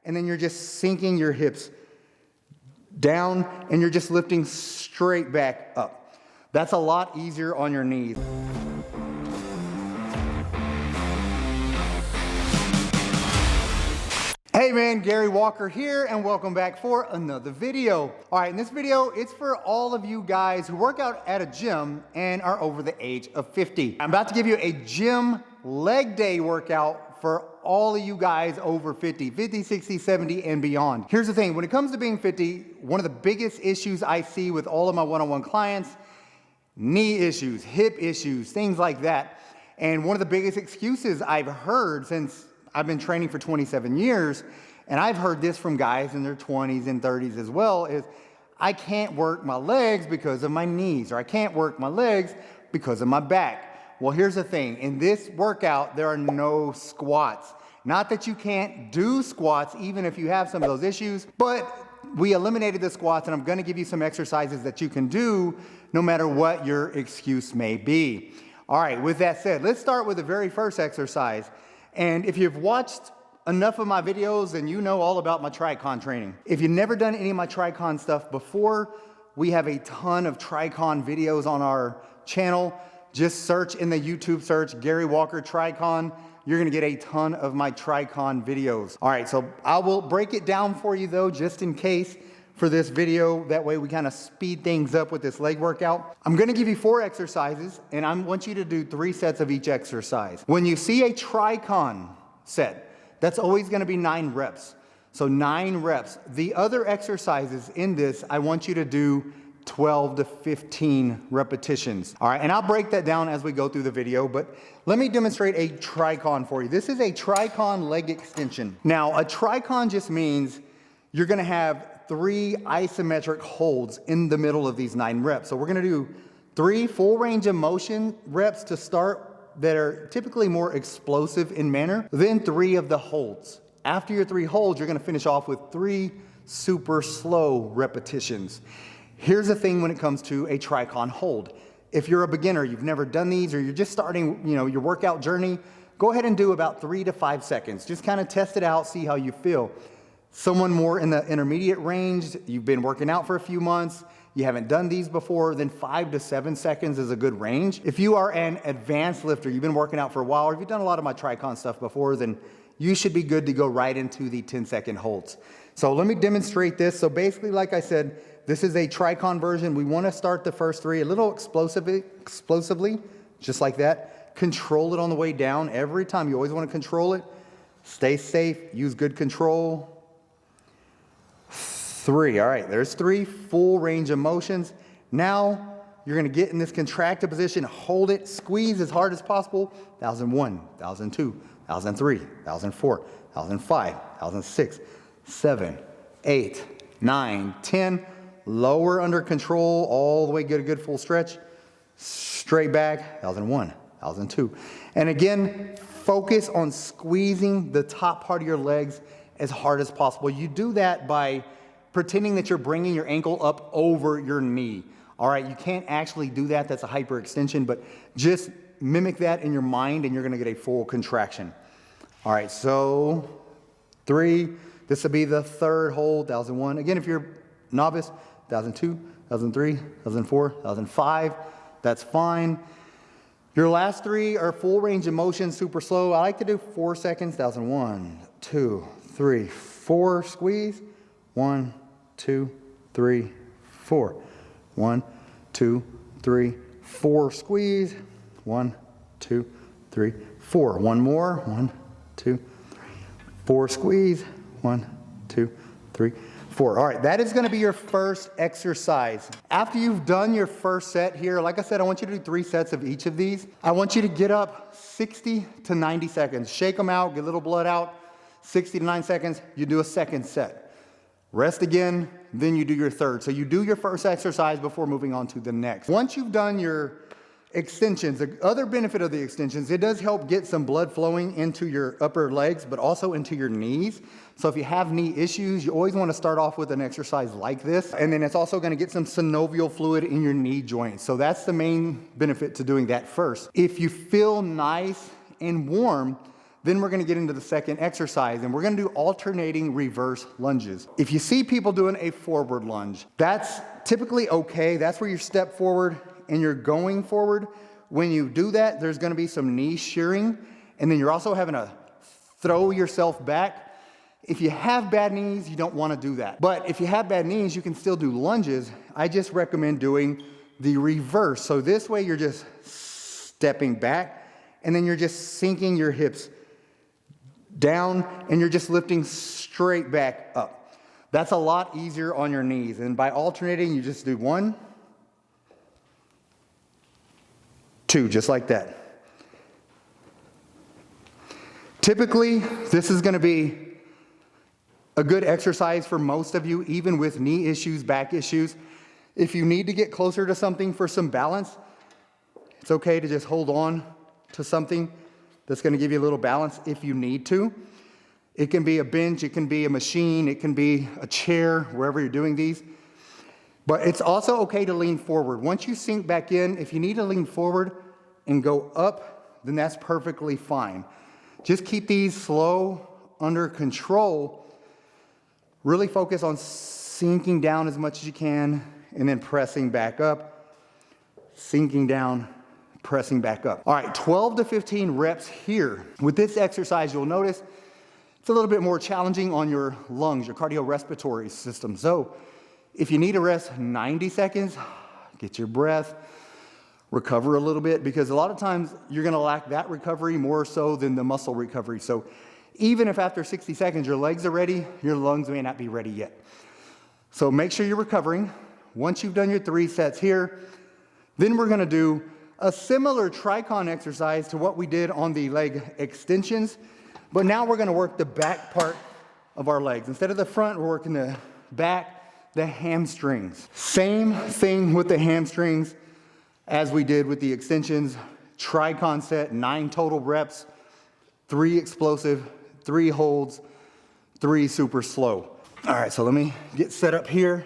and then you're just sinking your hips down and you're just lifting straight back up. That's a lot easier on your knees. Hey man, Gary Walker here, and welcome back for another video. All right, in this video, it's for all of you guys who work out at a gym and are over the age of 50. I'm about to give you a gym leg day workout for all of you guys over 50, 60, 70, and beyond. Here's the thing, when it comes to being 50, one of the biggest issues I see with all of my one-on-one clients, knee issues, hip issues, things like that. And one of the biggest excuses I've heard since I've been training for 27 years, and I've heard this from guys in their 20s and 30s as well, is I can't work my legs because of my knees, or I can't work my legs because of my back. Well, here's the thing. In this workout, there are no squats. Not that you can't do squats even if you have some of those issues, but we eliminated the squats, and I'm gonna give you some exercises that you can do no matter what your excuse may be. All right, with that said, let's start with the very first exercise. And if you've watched enough of my videos, then you know all about my Tricon training. If you've never done any of my Tricon stuff before, we have a ton of Tricon videos on our channel. Just search in the YouTube search, Gary Walker Tricon. You're gonna get a ton of my Tricon videos. All right, so I will break it down for you though, just in case for this video. That way we kind of speed things up with this leg workout. I'm gonna give you 4 exercises, and I want you to do 3 sets of each exercise. When you see a Tricon set, that's always gonna be 9 reps. So 9 reps. The other exercises in this, I want you to do 12 to 15 repetitions. All right, and I'll break that down as we go through the video, but let me demonstrate a Tricon for you. This is a Tricon leg extension. Now, a Tricon just means you're gonna have 3 isometric holds in the middle of these 9 reps. So we're gonna do 3 full range of motion reps to start that are typically more explosive in manner, then 3 of the holds. After your 3 holds, you're gonna finish off with 3 super slow repetitions. Here's the thing when it comes to a Tricon hold. If you're a beginner, you've never done these, or you're just starting, your workout journey, go ahead and do about 3 to 5 seconds. Just kind of test it out, see how you feel. Someone more in the intermediate range, you've been working out for a few months, you haven't done these before, then 5 to 7 seconds is a good range. If you are an advanced lifter, you've been working out for a while, or if you've done a lot of my Tricon stuff before, then you should be good to go right into the 10-second holds. So let me demonstrate this. So basically, like I said, this is a Tricon version. We want to start the first 3 a little explosively, just like that. Control it on the way down every time. You always want to control it. Stay safe, use good control. 3, all right, there's 3 full range of motions. Now, you're gonna get in this contracted position, hold it, squeeze as hard as possible. 1001, 1002, 1003, 1004, 1005, 1006, 7, 8, 9, 10. Lower under control, all the way, get a good full stretch. Straight back, 1001, 1002. And again, focus on squeezing the top part of your legs as hard as possible. You do that by pretending that you're bringing your ankle up over your knee. All right, you can't actually do that. That's a hyperextension, but just mimic that in your mind and you're gonna get a full contraction. All right, so 3, this will be the 3rd hold, 1001. Again, if you're novice, 1002, 1003, 1004, 1005, that's fine. Your last 3 are full range of motion, super slow. I like to do 4 seconds, 1001, 2, 3, 4, squeeze, 1, 2, 3, 4. 1, 2, 3, 4. Squeeze. 1, 2, 3, 4. One more. 1, 2, 3, 4. Squeeze. 1, 2, 3, 4. All right, that is gonna be your first exercise. After you've done your first set here, like I said, I want you to do 3 sets of each of these. I want you to get up 60 to 90 seconds. Shake them out, get a little blood out. 60 to 90 seconds, you do a second set. Rest again, then you do your 3rd. So you do your first exercise before moving on to the next. Once you've done your extensions, the other benefit of the extensions, it does help get some blood flowing into your upper legs, but also into your knees. So if you have knee issues, you always want to start off with an exercise like this. And then it's also going to get some synovial fluid in your knee joints. So that's the main benefit to doing that first. If you feel nice and warm, Then we're gonna get into the second exercise, and we're gonna do alternating reverse lunges. If you see people doing a forward lunge, that's typically okay. That's where you step forward and you're going forward. When you do that, there's gonna be some knee shearing, and then you're also having to throw yourself back. If you have bad knees, you don't wanna do that. But if you have bad knees, you can still do lunges. I just recommend doing the reverse. So this way you're just stepping back, and then you're just sinking your hips down, and you're just lifting straight back up. That's a lot easier on your knees. And by alternating, you just do 1, 2, just like that. Typically, this is gonna be a good exercise for most of you, even with knee issues, back issues. If you need to get closer to something for some balance, it's okay to just hold on to something that's gonna give you a little balance if you need to. It can be a bench, it can be a machine, it can be a chair, wherever you're doing these. But it's also okay to lean forward. Once you sink back in, if you need to lean forward and go up, then that's perfectly fine. Just keep these slow, under control. Really focus on sinking down as much as you can, and then pressing back up, sinking down, pressing back up. All right, 12 to 15 reps here. With this exercise, you'll notice it's a little bit more challenging on your lungs, your cardiorespiratory system. So if you need to rest 90 seconds, get your breath, recover a little bit, because a lot of times you're gonna lack that recovery more so than the muscle recovery. So even if after 60 seconds your legs are ready, your lungs may not be ready yet. So make sure you're recovering. Once you've done your 3 sets here, then we're gonna do a similar tricon exercise to what we did on the leg extensions, but now we're gonna work the back part of our legs. Instead of the front, we're working the back, the hamstrings. Same thing with the hamstrings as we did with the extensions. Tricon set, 9 total reps, 3 explosive, 3 holds, 3 super slow. All right, so let me get set up here.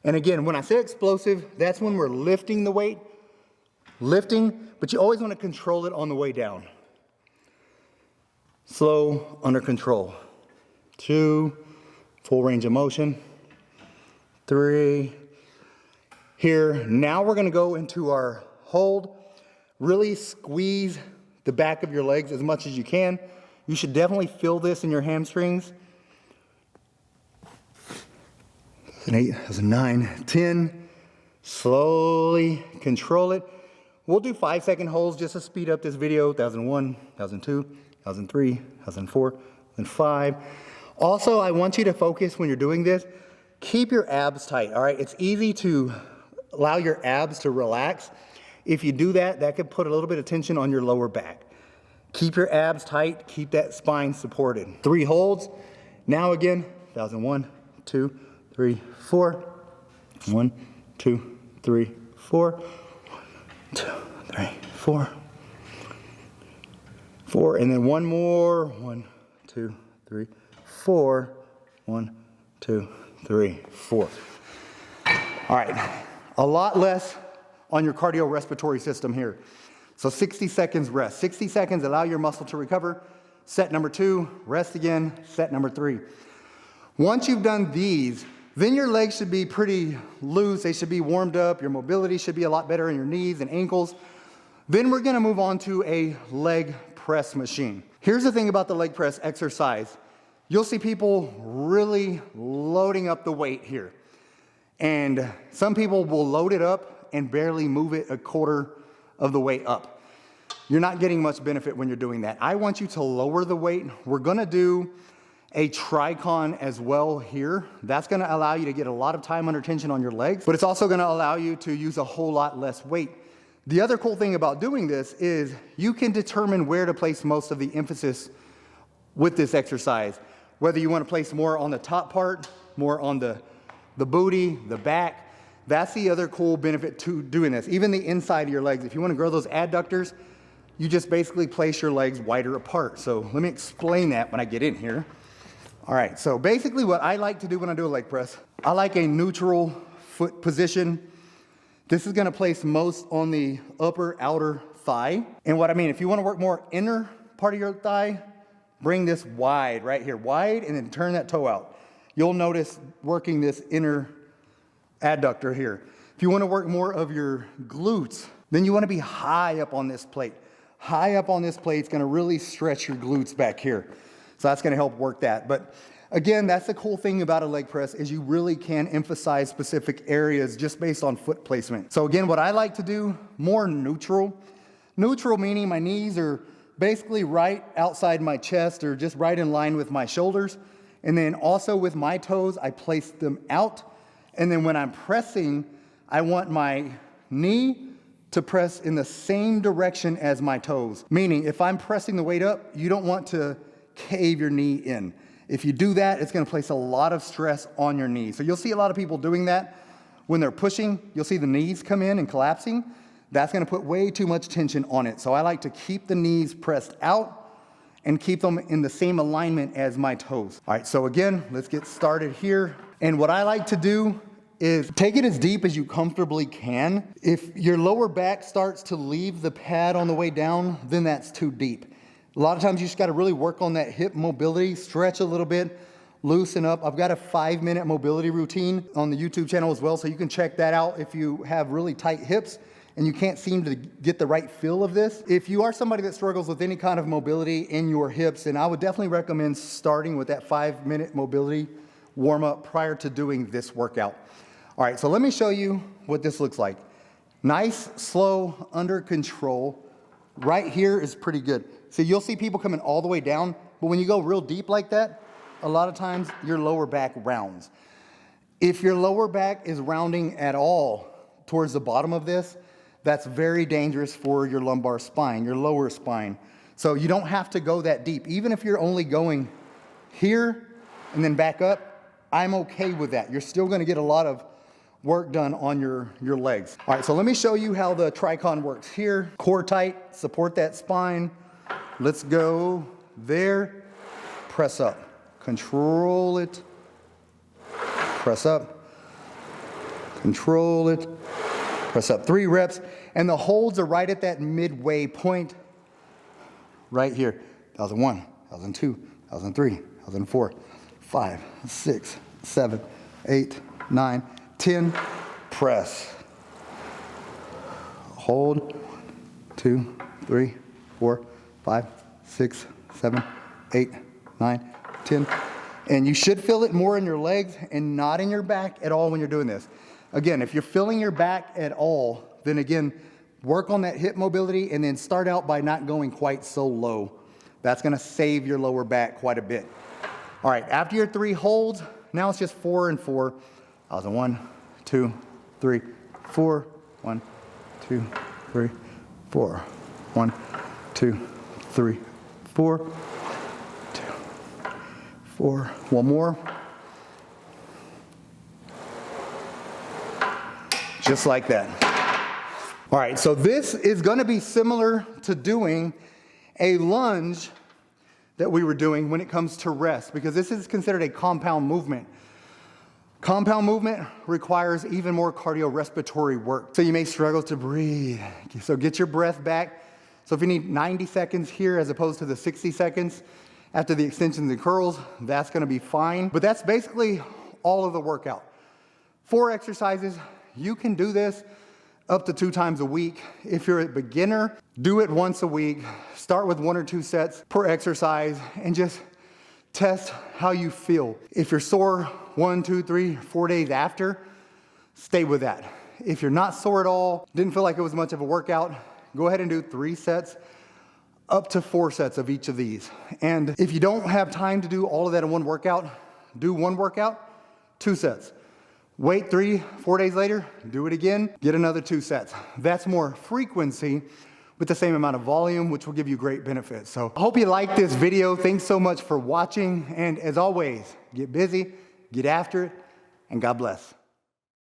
And again, when I say explosive, that's when we're lifting the weight, but you always want to control it on the way down. Slow, under control. 2, full range of motion. 3, here. Now we're going to go into our hold. Really squeeze the back of your legs as much as you can. You should definitely feel this in your hamstrings. That's an 8, that's a 9, 10. Slowly control it. We'll do 5-second holds just to speed up this video. 1001, 1002, 1003, 1004, 1005. Also, I want you to focus when you're doing this. Keep your abs tight, all right? It's easy to allow your abs to relax. If you do that, that could put a little bit of tension on your lower back. Keep your abs tight, keep that spine supported. 3 holds. Now again, 1001, 2, 3, 4. 1, 2, 3, 4. 2, 3, 4. 4, and then one more. 1, 2, 3, 4. 1, 2, 3, 4. All right, a lot less on your cardiorespiratory system here. So 60 seconds rest. 60 seconds, allow your muscle to recover. Set number 2, rest again. Set number 3. Once you've done these, then your legs should be pretty loose. They should be warmed up. Your mobility should be a lot better in your knees and ankles. Then we're gonna move on to a leg press machine. Here's the thing about the leg press exercise. You'll see people really loading up the weight here. And some people will load it up and barely move it a quarter of the way up. You're not getting much benefit when you're doing that. I want you to lower the weight. We're gonna do a tricon as well here. That's gonna allow you to get a lot of time under tension on your legs, but it's also gonna allow you to use a whole lot less weight. The other cool thing about doing this is you can determine where to place most of the emphasis with this exercise. Whether you wanna place more on the top part, more on the booty, the back. That's the other cool benefit to doing this. Even the inside of your legs. If you wanna grow those adductors, you just basically place your legs wider apart. So let me explain that when I get in here. All right, so basically what I like to do when I do a leg press, I like a neutral foot position. This is gonna place most on the upper outer thigh. And what I mean, if you wanna work more inner part of your thigh, bring this wide right here, wide, and then turn that toe out. You'll notice working this inner adductor here. If you want to work more of your glutes, then you want to be high up on this plate. High up on this plate is going to really stretch your glutes back here. So that's going to help work that. But again, that's the cool thing about a leg press is you really can emphasize specific areas just based on foot placement. So again, what I like to do, more neutral. Neutral meaning my knees are basically right outside my chest or just right in line with my shoulders. And then also with my toes, I place them out. And then when I'm pressing, I want my knee to press in the same direction as my toes. Meaning, if I'm pressing the weight up, you don't want to cave your knee in. If you do that, it's gonna place a lot of stress on your knee. So you'll see a lot of people doing that when they're pushing. You'll see the knees come in and collapsing. That's gonna put way too much tension on it. So I like to keep the knees pressed out and keep them in the same alignment as my toes. All right, so again, let's get started here. And what I like to do is take it as deep as you comfortably can. If your lower back starts to leave the pad on the way down, then that's too deep. A lot of times you just gotta really work on that hip mobility, stretch a little bit, loosen up. I've got a 5-minute mobility routine on the YouTube channel as well, so you can check that out if you have really tight hips and you can't seem to get the right feel of this. If you are somebody that struggles with any kind of mobility in your hips, then I would definitely recommend starting with that 5-minute mobility warm up prior to doing this workout. All right, so let me show you what this looks like. Nice, slow, under control. Right here is pretty good. So you'll see people coming all the way down, but when you go real deep like that, a lot of times your lower back rounds. If your lower back is rounding at all towards the bottom of this, that's very dangerous for your lumbar spine, your lower spine. So you don't have to go that deep. Even if you're only going here and then back up, I'm okay with that. You're still gonna get a lot of work done on your legs. All right, so let me show you how the Tricon works here. Core tight, support that spine. Let's go there, press up. Control it, press up, control it, press up. 3 reps, and the holds are right at that midway point right here. 1001, 1002, 1003, 1004, 5, 6, 7, 8, 9, 10, press. Hold, 2, 3, 4, 5, 6, 7, 8, 9, 10. And you should feel it more in your legs and not in your back at all when you're doing this. Again, if you're feeling your back at all, then again, work on that hip mobility and then start out by not going quite so low. That's gonna save your lower back quite a bit. All right, after your 3 holds, now it's just 4 and 4. 1, 2, 3, 4. 1, 2, 3, 4. 1, 2, 3, 4. 2, 4. One more. Just like that. All right, so this is gonna be similar to doing a lunge that we were doing when it comes to rest, because this is considered a compound movement. Compound movement requires even more cardiorespiratory work, so you may struggle to breathe. So get your breath back. So if you need 90 seconds here as opposed to the 60 seconds after the extensions and curls, that's gonna be fine. But that's basically all of the workout. 4 exercises. You can do this up to 2 times a week. If you're a beginner, do it once a week. Start with 1 or 2 sets per exercise and just test how you feel. If you're sore 1, 2, 3, 4 days after, stay with that. If you're not sore at all, didn't feel like it was much of a workout, go ahead and do 3 sets, up to 4 sets of each of these. And if you don't have time to do all of that in one workout, do 1 workout, 2 sets. Wait 3, 4 days later, do it again, get another 2 sets. That's more frequency with the same amount of volume, which will give you great benefits. So I hope you liked this video. Thanks so much for watching. And as always, get busy, get after it, and God bless.